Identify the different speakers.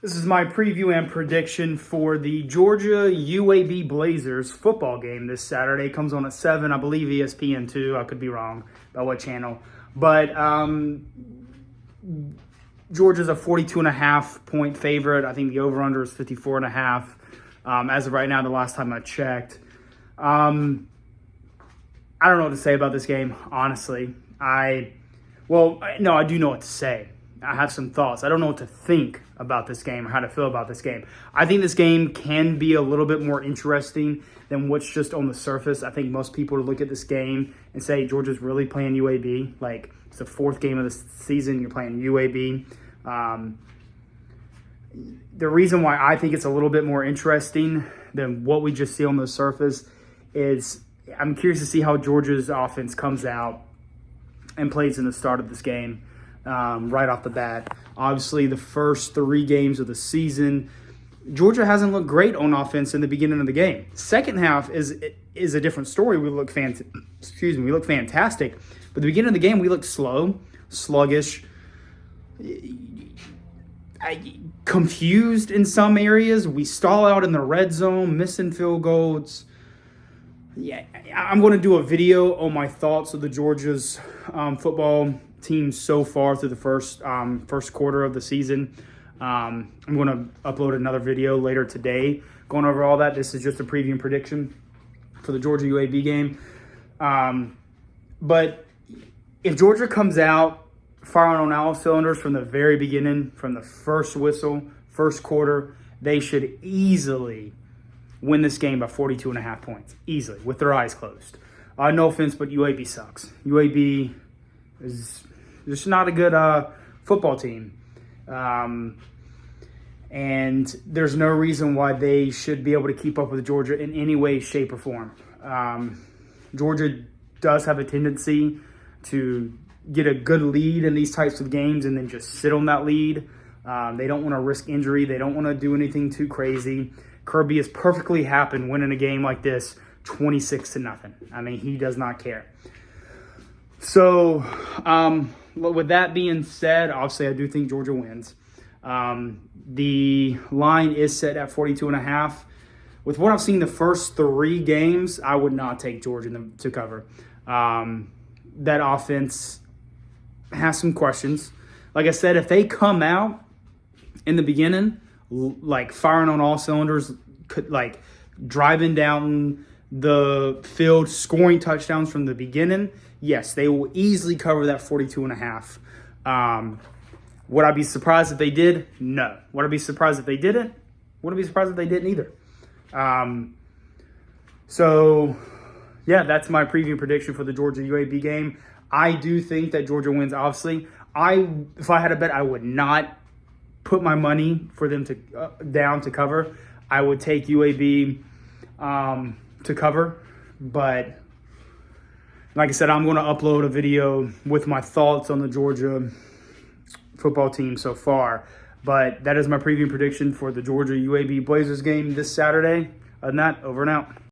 Speaker 1: This is my preview and prediction for the Georgia UAB Blazers football game this Saturday. It comes on at 7, I believe ESPN2. I could be wrong about what channel. But Georgia's a 42.5 point favorite. I think the over-under is 54.5 as of right now, the last time I checked. I don't know what to say about this game, honestly. I do know what to say. I have some thoughts. I don't know what to think about this game or how to feel about this game. I think this game can be a little bit more interesting than what's just on the surface. I think most people would look at this game and say Georgia's really playing UAB. Like, it's the fourth game of the season. You're playing UAB. The reason why I think it's a little bit more interesting than what we just see on the surface is I'm curious to see how Georgia's offense comes out and plays in the start of this game. Right off the bat. Obviously, the first 3 games of the season, Georgia hasn't looked great on offense in the beginning of the game. Second half is a different story. We look fantastic. But the beginning of the game, we looked slow, sluggish, confused in some areas. We stall out in the red zone, missing field goals. Yeah, I'm going to do a video on my thoughts of the Georgia's football team so far through the first quarter of the season. I'm going to upload another video later today going over all that. This is just a preview and prediction for the Georgia UAB game. But if Georgia comes out firing on all cylinders from the very beginning, from the first whistle, first quarter, they should easily win this game by 42.5 points. Easily, with their eyes closed. No offense, but UAB sucks. UAB is just not a good football team. And there's no reason why they should be able to keep up with Georgia in any way, shape, or form. Georgia does have a tendency to get a good lead in these types of games and then just sit on that lead. They don't want to risk injury. They don't want to do anything too crazy. Kirby is perfectly happy winning a game like this 26-0. I mean, he does not care. So, with that being said, obviously I do think Georgia wins. The line is set at 42.5. With what I've seen the first 3 games, I would not take Georgia to cover. That offense has some questions. Like I said, if they come out in the beginning, like firing on all cylinders, like driving down the field, scoring touchdowns from the beginning, yes, they will easily cover that 42.5. Would I be surprised if they did? No. Would I be surprised if they didn't? Wouldn't be surprised if they didn't either. So, yeah, that's my preview prediction for the Georgia UAB game. I do think that Georgia wins, obviously. If I had a bet, I would not put my money for them to down to cover. I would take UAB to cover, but like I said, I'm going to upload a video with my thoughts on the Georgia football team so far. But that is my preview prediction for the Georgia UAB Blazers game this Saturday. Other than that, over and out.